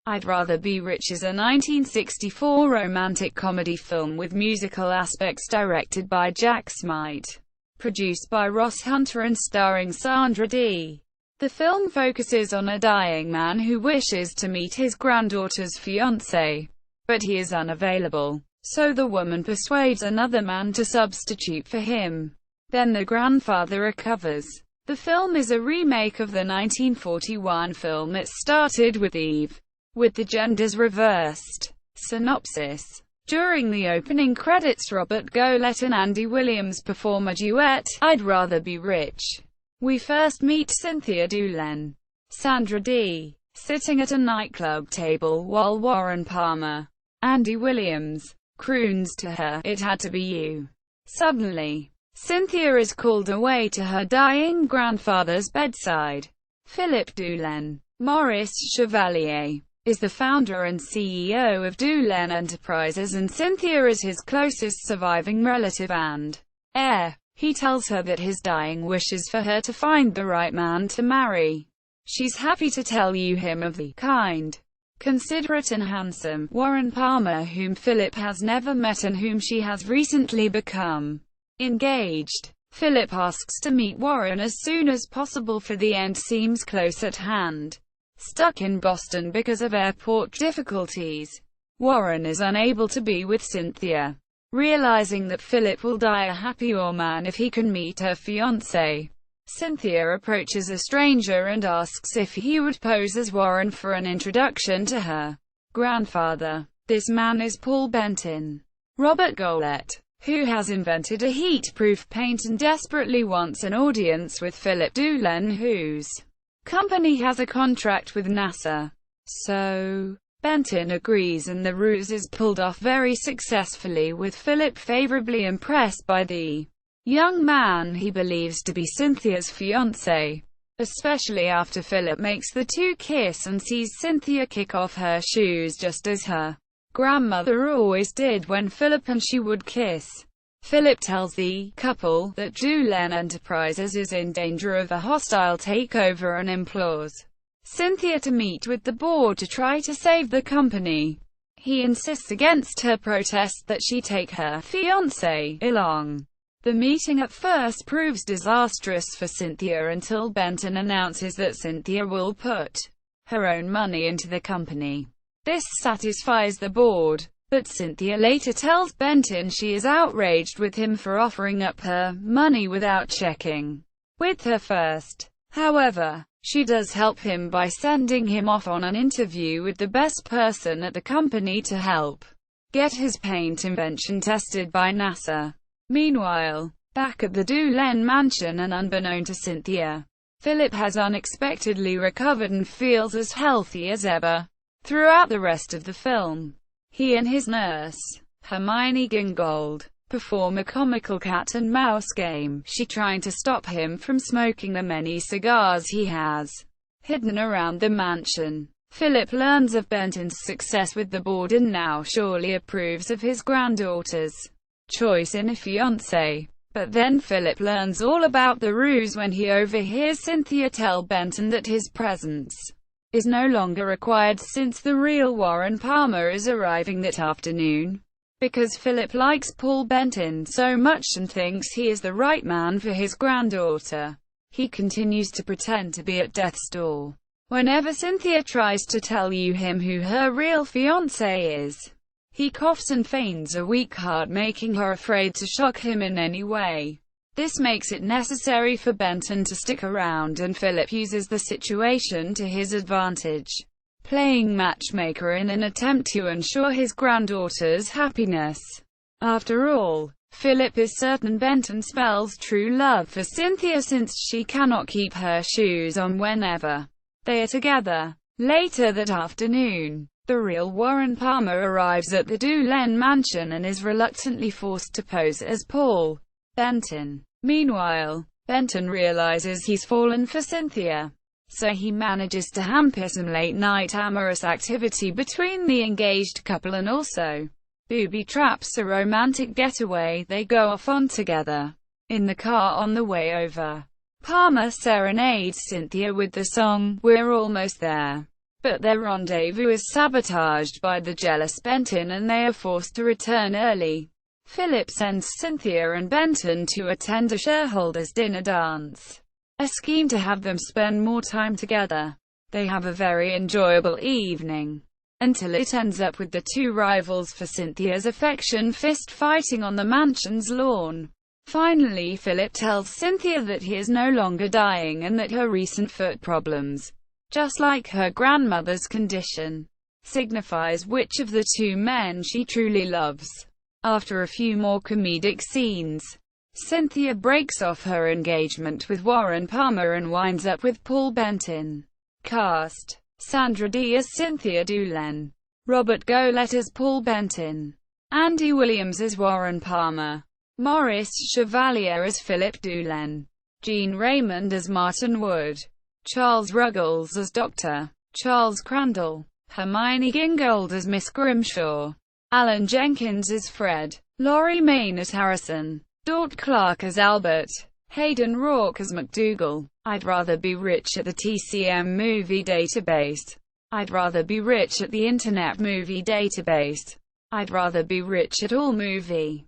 I'd Rather Be Rich is a 1964 romantic comedy film with musical aspects directed by Jack Smight, produced by Ross Hunter and starring Sandra Dee. The film focuses on a dying man who wishes to meet his granddaughter's fiancé, but he is unavailable. So the woman persuades another man to substitute for him. Then the grandfather recovers. The film is a remake of the 1941 film It Started with Eve, with the genders reversed. Synopsis. During the opening credits, Robert Goulet and Andy Williams perform a duet, I'd Rather Be Rich. We first meet Cynthia Doolin, Sandra Dee, sitting at a nightclub table while Warren Palmer, Andy Williams, croons to her, It Had to Be You. Suddenly, Cynthia is called away to her dying grandfather's bedside. Philip Doolin, Maurice Chevalier, is the founder and CEO of Doolin Enterprises, and Cynthia is his closest surviving relative and heir. He tells her that his dying wish is for her to find the right man to marry. She's happy to tell you him of the kind, considerate and handsome Warren Palmer, whom Philip has never met and whom she has recently become engaged. Philip asks to meet Warren as soon as possible, for the end seems close at hand. Stuck in Boston because of airport difficulties, Warren is unable to be with Cynthia. Realizing that Philip will die a happier man if he can meet her fiancé, Cynthia approaches a stranger and asks if he would pose as Warren for an introduction to her grandfather. This man is Paul Benton, Robert Goulet, who has invented a heat-proof paint and desperately wants an audience with Philip Doolin, whose company has a contract with NASA. So Benton agrees and the ruse is pulled off very successfully, with Philip favorably impressed by the young man he believes to be Cynthia's fiancé, especially after Philip makes the two kiss and sees Cynthia kick off her shoes just as her grandmother always did when Philip and she would kiss. Philip tells the couple that Doolin Enterprises is in danger of a hostile takeover and implores Cynthia to meet with the board to try to save the company. He insists against her protest that she take her fiancé along. The meeting at first proves disastrous for Cynthia until Benton announces that Cynthia will put her own money into the company. This satisfies the board, but Cynthia later tells Benton she is outraged with him for offering up her money without checking with her first. However, she does help him by sending him off on an interview with the best person at the company to help get his paint invention tested by NASA. Meanwhile, back at the Doolin mansion and unbeknown to Cynthia, Philip has unexpectedly recovered and feels as healthy as ever. Throughout the rest of the film, he and his nurse, Hermione Gingold, perform a comical cat-and-mouse game, she trying to stop him from smoking the many cigars he has hidden around the mansion. Philip learns of Benton's success with the board and now surely approves of his granddaughter's choice in a fiancé. But then Philip learns all about the ruse when he overhears Cynthia tell Benton that his presence is no longer required since the real Warren Palmer is arriving that afternoon. Because Philip likes Paul Benton so much and thinks he is the right man for his granddaughter, he continues to pretend to be at death's door. Whenever Cynthia tries to tell him who her real fiancé is, he coughs and feigns a weak heart, making her afraid to shock him in any way. This makes it necessary for Benton to stick around, and Philip uses the situation to his advantage, playing matchmaker in an attempt to ensure his granddaughter's happiness. After all, Philip is certain Benton spells true love for Cynthia since she cannot keep her shoes on whenever they are together. Later that afternoon, the real Warren Palmer arrives at the Doolin mansion and is reluctantly forced to pose as Paul Benton. Meanwhile, Benton realizes he's fallen for Cynthia, so he manages to hamper some late-night amorous activity between the engaged couple and also booby-traps a romantic getaway they go off on together. In the car on the way over, Palmer serenades Cynthia with the song, We're Almost There. But their rendezvous is sabotaged by the jealous Benton and they are forced to return early. Philip sends Cynthia and Benton to attend a shareholders' dinner dance, a scheme to have them spend more time together. They have a very enjoyable evening, until it ends up with the two rivals for Cynthia's affection fist-fighting on the mansion's lawn. Finally, Philip tells Cynthia that he is no longer dying and that her recent foot problems, just like her grandmother's condition, signifies which of the two men she truly loves. After a few more comedic scenes, Cynthia breaks off her engagement with Warren Palmer and winds up with Paul Benton. Cast: Sandra Dee as Cynthia Doolin, Robert Golett as Paul Benton, Andy Williams as Warren Palmer, Maurice Chevalier as Philip Doolin, Gene Raymond as Martin Wood, Charles Ruggles as Dr. Charles Crandall, Hermione Gingold as Miss Grimshaw, Alan Jenkins as Fred, Laurie Main as Harrison, Dort Clark as Albert, Hayden Rourke as McDougal. I'd rather be rich at the TCM movie database. I'd rather be rich at the Internet movie database. I'd rather be rich at AllMovie.